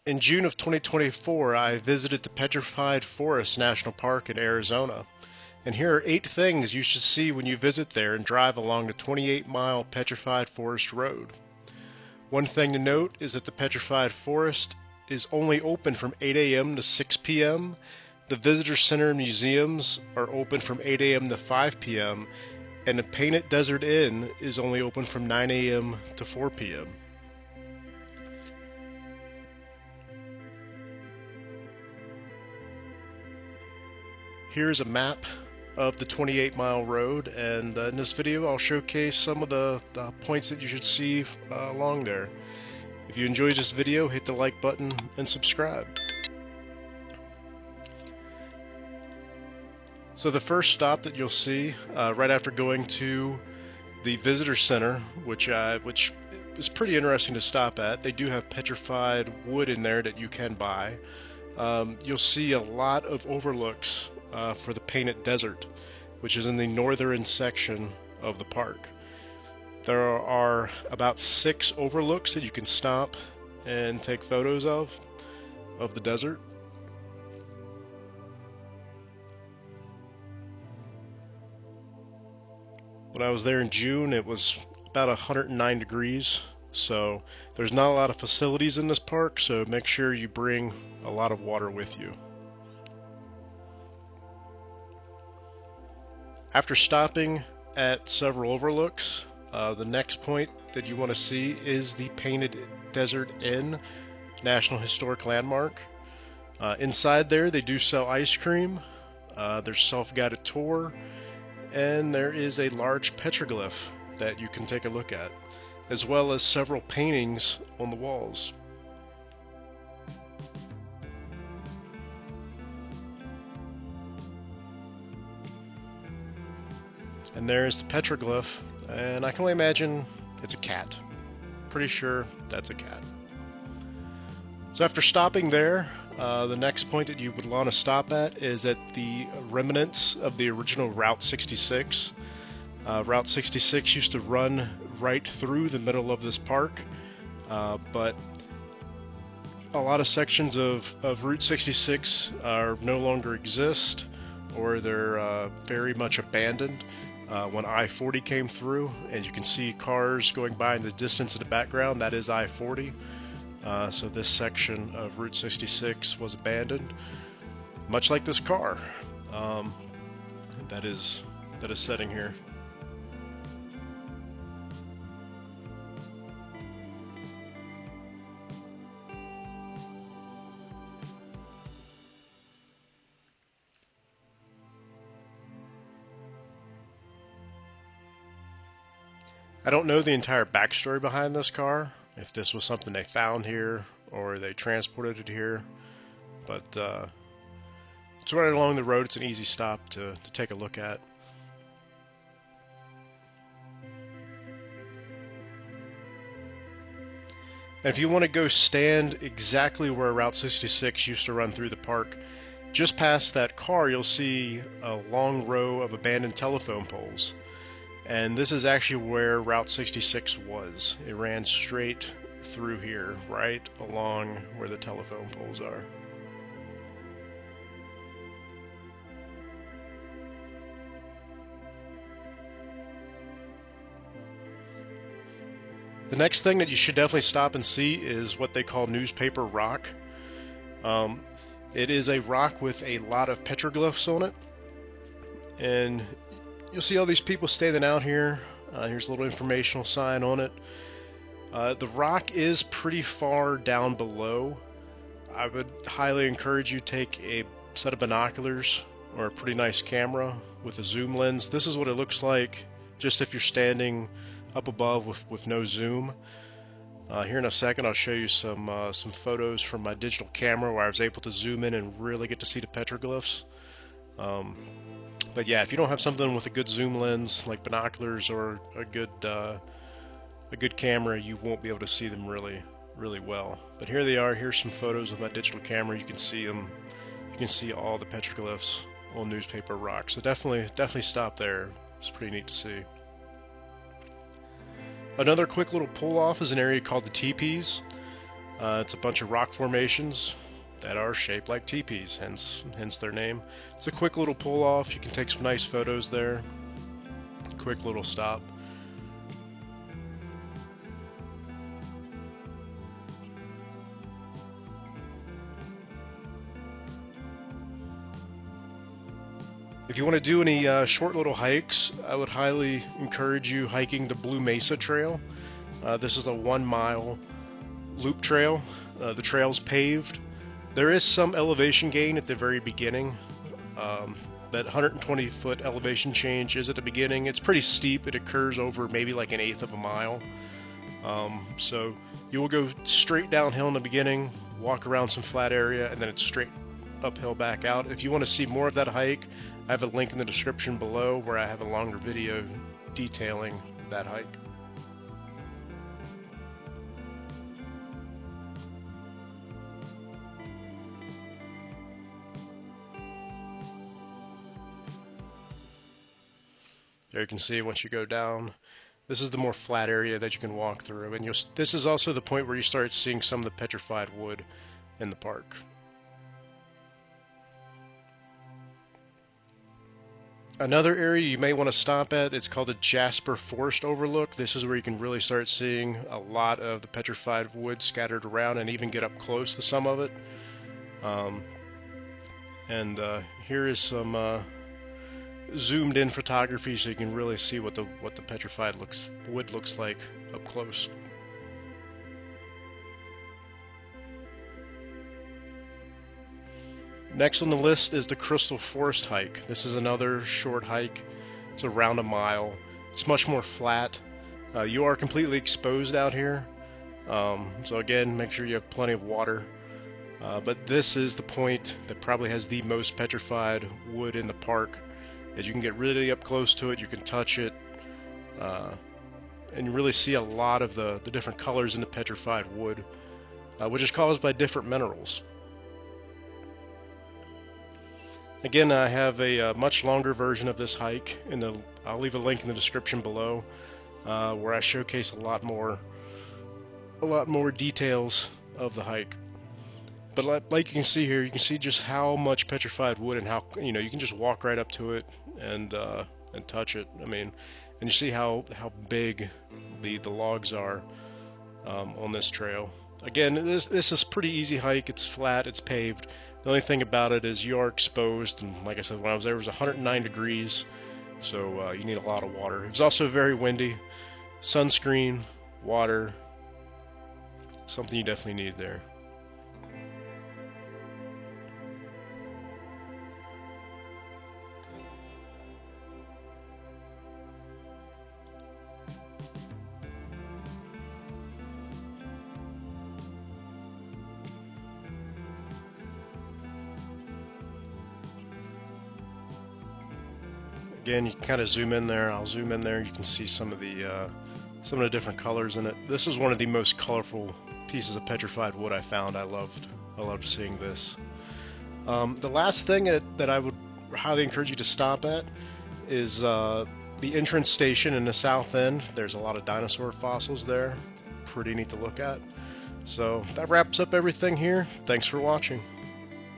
In June of 2024, I visited the Petrified Forest National Park in Arizona. And here are 8 things you should see when you visit there and drive along the 28-mile Petrified Forest Road. One thing to note is that the Petrified Forest is only open from 8 a.m. to 6 p.m. The Visitor Center and museums are open from 8 a.m. to 5 p.m. and the Painted Desert Inn is only open from 9 a.m. to 4 p.m. Here's a map of the 28-mile road, and in this video I'll showcase some of the points that you should see along there. If you enjoyed this video, hit the like button and subscribe. So the first stop that you'll see right after going to the Visitor Center, which is pretty interesting to stop at. They do have petrified wood in there that you can buy. You'll see a lot of overlooks for the Painted Desert, which is in the northern section of the park. There are about 6 overlooks that you can stop and take photos of the desert. When I was there in June, it was about 109 degrees, so there's not a lot of facilities in this park, so make sure you bring a lot of water with you. After stopping at several overlooks, the next point that you want to see is the Painted Desert Inn, National Historic Landmark. Inside there, they do sell ice cream, there's self-guided tour, and there is a large petroglyph that you can take a look at, as well as several paintings on the walls. And there's the petroglyph, and I can only imagine it's a cat. Pretty sure that's a cat. So after stopping there, the next point that you would want to stop at is at the remnants of the original Route 66. Route 66 used to run right through the middle of this park, but a lot of sections of Route 66 are no longer exist, or they're very much abandoned. When I-40 came through, and you can see cars going by in the distance in the background, that is I-40. So this section of Route 66 was abandoned, much like this car that is sitting here. I don't know the entire backstory behind this car, if this was something they found here or they transported it here, but it's right along the road. It's an easy stop to take a look at. And if you want to go stand exactly where Route 66 used to run through the park, just past that car you'll see a long row of abandoned telephone poles. And this is actually where Route 66 was. It ran straight through here, right along where the telephone poles are. The next thing that you should definitely stop and see is what they call newspaper rock. It is a rock with a lot of petroglyphs on it, and you'll see all these people standing out here. Here's a little informational sign on it. The rock is pretty far down below. I would highly encourage you to take a set of binoculars or a pretty nice camera with a zoom lens. This is what it looks like just if you're standing up above with no zoom. Here in a second I'll show you some photos from my digital camera where I was able to zoom in and really get to see the petroglyphs. But yeah, if you don't have something with a good zoom lens like binoculars or a good camera, you won't be able to see them really well. But here they are. Here's some photos with my digital camera. You can see them. You can see all the petroglyphs on newspaper rock. So definitely stop there. It's pretty neat to see. Another quick little pull off is an area called the Tepees. It's a bunch of rock formations that are shaped like teepees, hence their name. It's a quick little pull off. You can take some nice photos there. Quick little stop. If you want to do any short little hikes, I would highly encourage you hiking the Blue Mesa Trail. This is a 1 mile loop trail. The trail's paved. There is some elevation gain at the very beginning. That 120-foot elevation change is at the beginning. It's pretty steep. It occurs over maybe like 1/8 of a mile. So you will go straight downhill in the beginning, walk around some flat area, and then it's straight uphill back out. If you want to see more of that hike, I have a link in the description below where I have a longer video detailing that hike. There you can see once you go down, this is the more flat area that you can walk through, and this is also the point where you start seeing some of the petrified wood in the park. Another area you may want to stop at, it's called the Jasper Forest Overlook. This is where you can really start seeing a lot of the petrified wood scattered around and even get up close to some of it. Here is some zoomed in photography so you can really see what the petrified wood looks like up close. Next on the list is the Crystal Forest hike. This is another short hike. It's around 1 mile. It's much more flat. You are completely exposed out here. So again, make sure you have plenty of water. But this is the point that probably has the most petrified wood in the park. As you can get really up close to it, you can touch it, and you really see a lot of the different colors in the petrified wood, which is caused by different minerals. Again, I have a much longer version of this hike, I'll leave a link in the description below, where I showcase a lot more details of the hike. But like you can see here, you can see just how much petrified wood and how you can just walk right up to it and touch it. I mean, and you see how big the logs are on this trail. Again, this is pretty easy hike. It's flat, it's paved. The only thing about it is you are exposed, and like I said, when I was there, it was 109 degrees, so you need a lot of water. It was also very windy. Sunscreen, water, something you definitely need there. Again, you can kind of zoom in there. I'll zoom in there. You can see some of the different colors in it. This is one of the most colorful pieces of petrified wood I found. I loved seeing this. The last thing that I would highly encourage you to stop at is the entrance station in the south end. There's a lot of dinosaur fossils there. Pretty neat to look at. So that wraps up everything here. Thanks for watching.